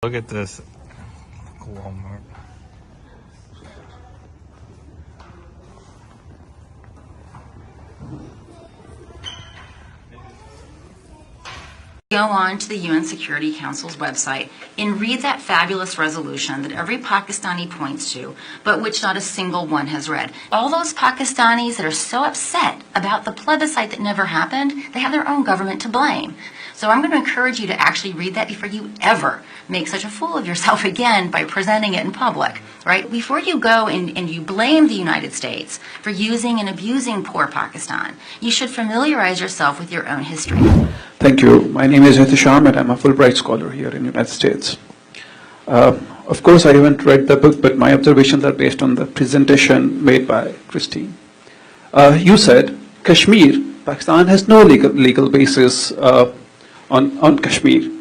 Look at this Walmart. Go on to the UN Security Council's website and read that fabulous resolution that every Pakistani points to, but which not a single one has read. All those Pakistanis that are so upset about the plebiscite that never happened, they have their own government to blame. So I'm going to encourage you to actually read that before you ever make such a fool of yourself again by presenting it in public, right? Before you go and you blame the United States for using and abusing poor Pakistan, you should familiarize yourself with your own history. Thank you. My name is Hitisham and I'm a Fulbright scholar here in the United States. Of course, I haven't read the book, but my observations are based on the presentation made by Christine. You said Kashmir, Pakistan has no legal basis on Kashmir.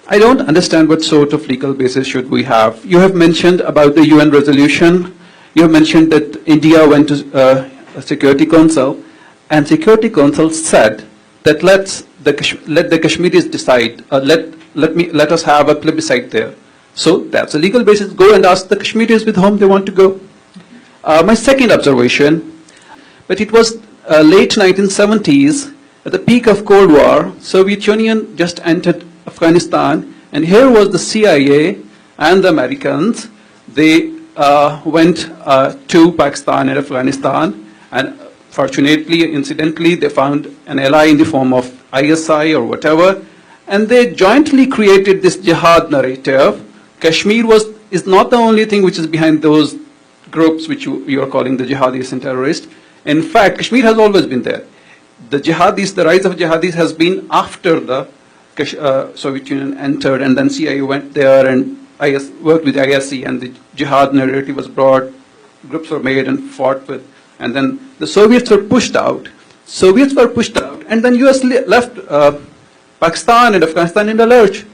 I don't understand what sort of legal basis should we have. You have mentioned about the UN resolution. You have mentioned that India went to a Security Council, and Security Council said that let the Kashmiris decide. Let us have a plebiscite there. So that's a legal basis. Go and ask the Kashmiris with whom they want to go. My second observation, but it was late 1970s, at the peak of Cold War. Soviet Union just entered Afghanistan, and here was the CIA and the Americans. They went to Pakistan and Afghanistan, and fortunately, incidentally, they found an ally in the form of ISI or whatever, and they jointly created this jihad narrative. Kashmir is not the only thing which is behind those groups which you are calling the jihadis and terrorists. In fact, Kashmir has always been there. The jihadis, the rise of jihadis has been after the Soviet Union entered, and then CIA went there and worked with ISI, and the jihad narrative was brought, groups were made and fought with, and then the Soviets were pushed out. And then US left Pakistan and Afghanistan in the lurch,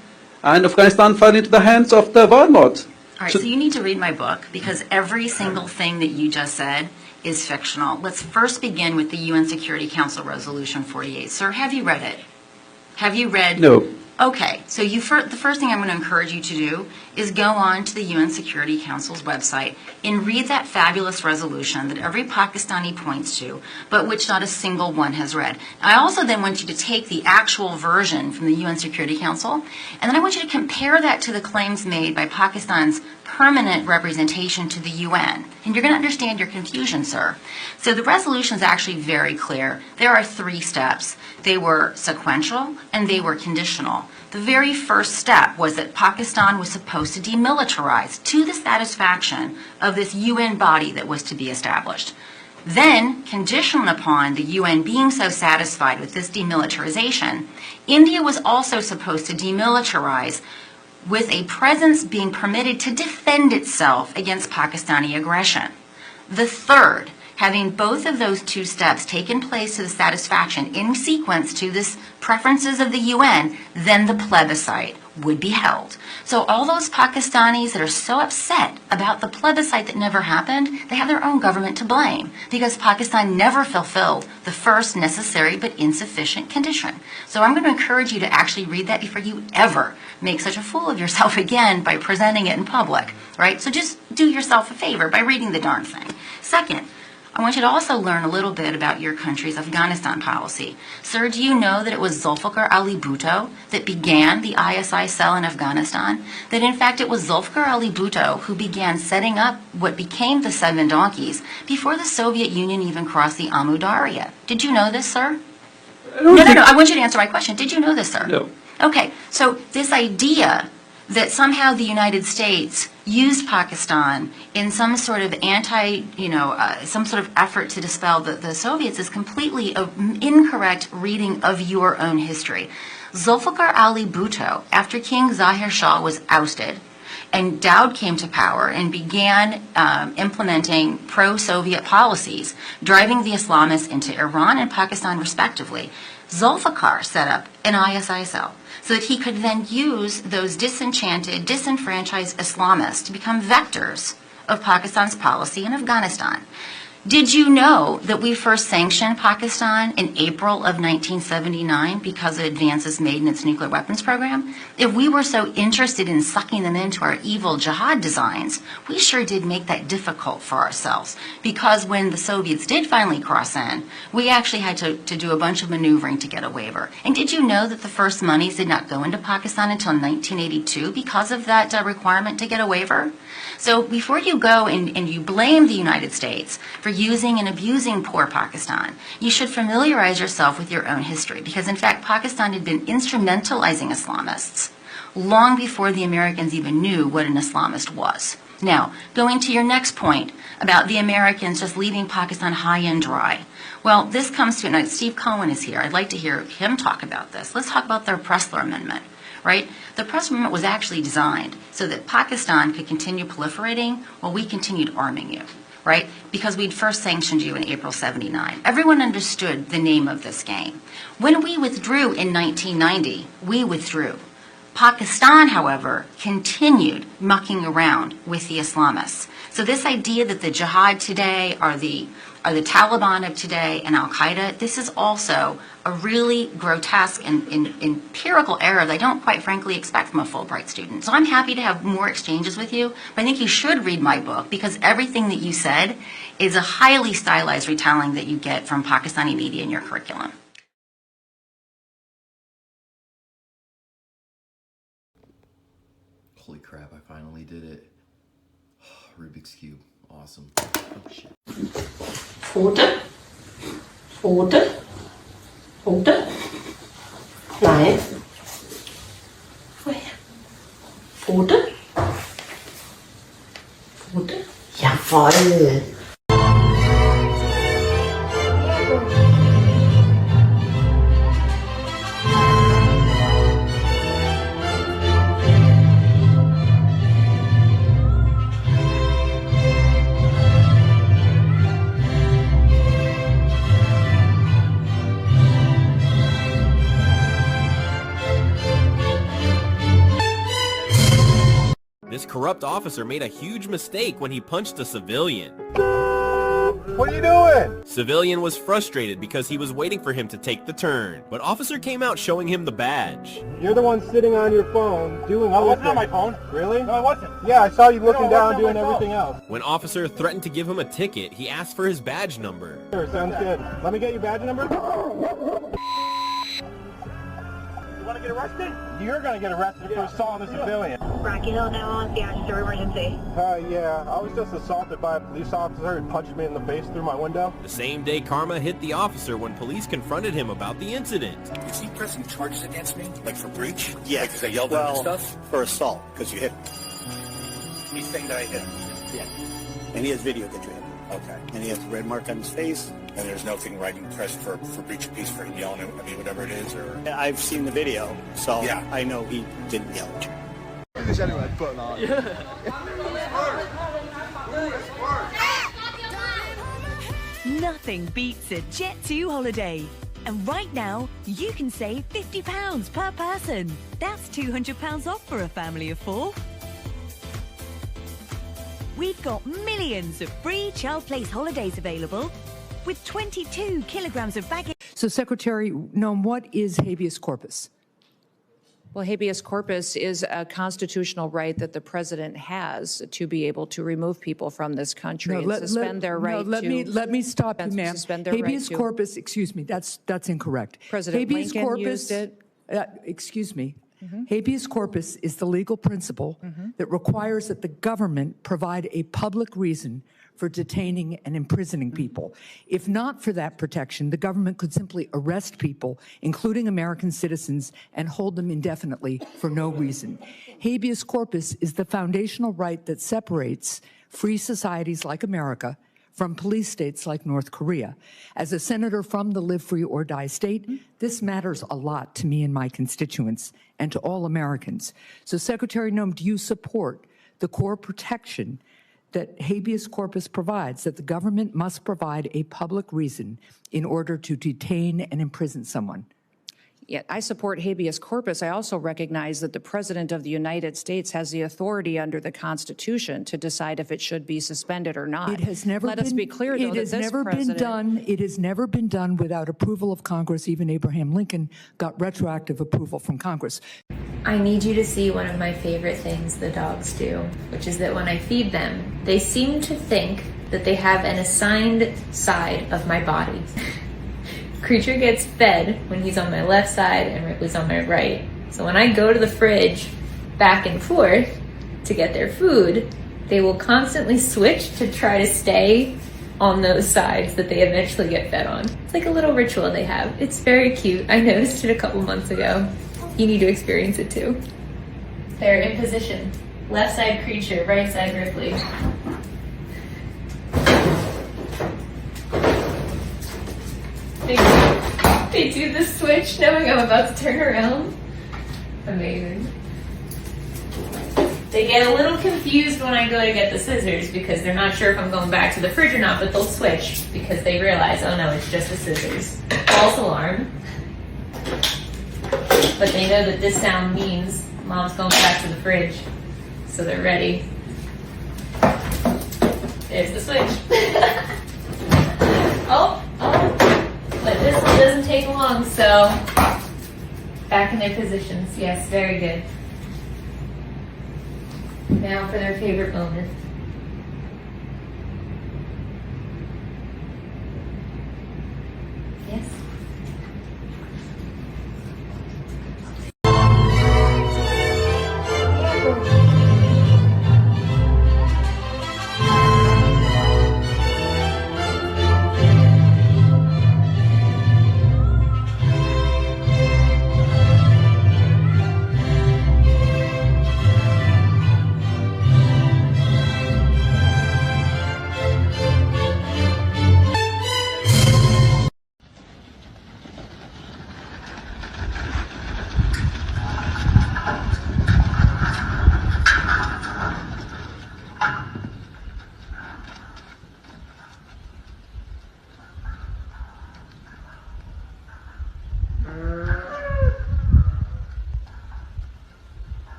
and Afghanistan fell into the hands of the warlords. All right, so you need to read my book, because every single thing that you just said is fictional. Let's first begin with the UN Security Council Resolution 48. Sir, have you read it? Have you read? No. Okay, so the first thing I'm going to encourage you to do is go on to the UN Security Council's website and read that fabulous resolution that every Pakistani points to, but which not a single one has read. I also then want you to take the actual version from the UN Security Council, and then I want you to compare that to the claims made by Pakistan's permanent representation to the UN. And you're going to understand your confusion, sir. So the resolution is actually very clear. There are 3 steps. They were sequential and they were conditional. The very first step was that Pakistan was supposed to demilitarize to the satisfaction of this UN body that was to be established. Then, conditional upon the UN being so satisfied with this demilitarization, India was also supposed to demilitarize with a presence being permitted to defend itself against Pakistani aggression. The third, having both of those 2 steps taken place to the satisfaction in sequence to this preferences of the UN, then the plebiscite would be held. So all those Pakistanis that are so upset about the plebiscite that never happened, they have their own government to blame, because Pakistan never fulfilled the first necessary but insufficient condition. So I'm going to encourage you to actually read that before you ever make such a fool of yourself again by presenting it in public, right? So just do yourself a favor by reading the darn thing. Second, I want you to also learn a little bit about your country's Afghanistan policy. Sir, do you know that it was Zulfikar Ali Bhutto that began the ISI cell in Afghanistan? That in fact it was Zulfikar Ali Bhutto who began setting up what became the 7 donkeys before the Soviet Union even crossed the Amu Darya. Did you know this, sir? No. I want you to answer my question. Did you know this, sir? No. Okay, so this idea that somehow the United States used Pakistan in some sort of some sort of effort to dispel the Soviets is completely an incorrect reading of your own history. Zulfikar Ali Bhutto, after King Zahir Shah was ousted, and Dowd came to power and began implementing pro-Soviet policies, driving the Islamists into Iran and Pakistan respectively, Zulfikar set up an ISI cell so that he could then use those disenchanted, disenfranchised Islamists to become vectors of Pakistan's policy in Afghanistan. Did you know that we first sanctioned Pakistan in April of 1979 because of advances made in its nuclear weapons program? If we were so interested in sucking them into our evil jihad designs, we sure did make that difficult for ourselves, because when the Soviets did finally cross in, we actually had to do a bunch of maneuvering to get a waiver. And did you know that the first monies did not go into Pakistan until 1982 because of that requirement to get a waiver? So before you go and you blame the United States for using and abusing poor Pakistan, you should familiarize yourself with your own history, because in fact Pakistan had been instrumentalizing Islamists long before the Americans even knew what an Islamist was. Now, going to your next point about the Americans just leaving Pakistan high and dry. Well, this comes to, and Steve Cohen is here. I'd like to hear him talk about this. Let's talk about their Pressler Amendment. Right? The Pressler Amendment was actually designed so that Pakistan could continue proliferating while we continued arming you, right? Because we'd first sanctioned you in April '79. Everyone understood the name of this game. When we withdrew in 1990, we withdrew. Pakistan, however, continued mucking around with the Islamists. So this idea that the jihad today are the Taliban of today and Al-Qaeda, this is also a really grotesque and empirical error that I don't quite frankly expect from a Fulbright student. So I'm happy to have more exchanges with you, but I think you should read my book, because everything that you said is a highly stylized retelling that you get from Pakistani media in your curriculum. Holy crap, I finally did it. Rubik's Cube. Awesome. Oh, shit. Forte. Forte. Forte. Nej. Forte. Forte. Jawohl. This corrupt officer made a huge mistake when he punched a civilian. What are you doing? Civilian was frustrated because he was waiting for him to take the turn, but officer came out showing him the badge. You're the one sitting on your phone doing all this. Wasn't on my phone. Really? No, I wasn't. Yeah, I saw you looking down doing everything else. When officer threatened to give him a ticket, he asked for his badge number. Sure, sounds good. Let me get your badge number. You want to get arrested? You're going to get arrested for assaulting a civilian. Rocky Hill 911, the store emergency. Yeah, I was just assaulted by a police officer who punched me in the face through my window. The same day karma hit the officer when police confronted him about the incident. Is he pressing charges against me? Like for breach? Yeah. Like because I yelled at him and stuff? For assault, because you hit him. He's saying that I hit him? Yeah. And he has video that you hit him. Okay. And he has a red mark on his face. And there's nothing writing pressed for breach of peace for him yelling at me, whatever it is, or... I've seen the video, so yeah. I know he didn't yell at you. This anyway, put it on. Nothing beats a Jet2 holiday. And right now, you can save £50 per person. That's £200 off for a family of 4. We've got millions of free child place holidays available with 22 kilograms of baggage. So, Secretary Noem, what is habeas corpus? Well, habeas corpus is a constitutional right that the president has to be able to remove people from this country and suspend their right to... Let me stop you, ma'am. Habeas corpus, excuse me, that's incorrect. President Lincoln used it. Excuse me. Habeas corpus is the legal principle that requires that the government provide a public reason for detaining and imprisoning people. If not for that protection, the government could simply arrest people, including American citizens, and hold them indefinitely for no reason. Habeas corpus is the foundational right that separates free societies like America from police states like North Korea. As a senator from the Live Free or Die state, this matters a lot to me and my constituents and to all Americans. So, Secretary Noem, do you support the core protection that habeas corpus provides, that the government must provide a public reason in order to detain and imprison someone? Yeah, I support habeas corpus. I also recognize that the President of the United States has the authority under the Constitution to decide if it should be suspended or not. It has never Let been, us be clear, though, it that has this never president... been done. It has never been done without approval of Congress. Even Abraham Lincoln got retroactive approval from Congress. I need you to see one of my favorite things the dogs do, which is that when I feed them, they seem to think that they have an assigned side of my body. Creature gets fed when he's on my left side and Ripley's on my right. So when I go to the fridge back and forth to get their food, they will constantly switch to try to stay on those sides that they eventually get fed on. It's like a little ritual they have. It's very cute. I noticed it a couple months ago. You need to experience it too. They're in position. Left side Creature, right side Ripley. They do the switch knowing I'm about to turn around. Amazing. They get a little confused when I go to get the scissors because they're not sure if I'm going back to the fridge or not, but they'll switch because they realize, oh no, it's just the scissors. False alarm. But they know that this sound means Mom's going back to the fridge, so they're ready. There's the switch. Oh. But this one doesn't take long, so back in their positions. Yes, very good. Now for their favorite moment. Yes.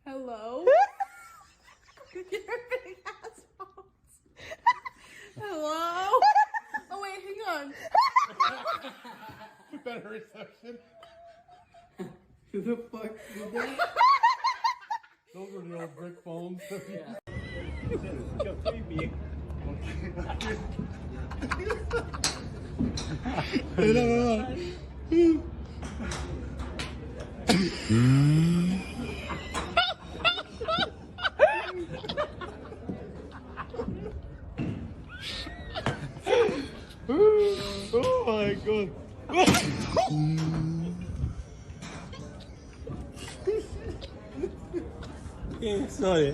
Hello? Your big ass phones. Hello? Oh wait, hang on. Better reception. Who the fuck did that? Those were the old brick phones. Oh my god. Okay, sorry.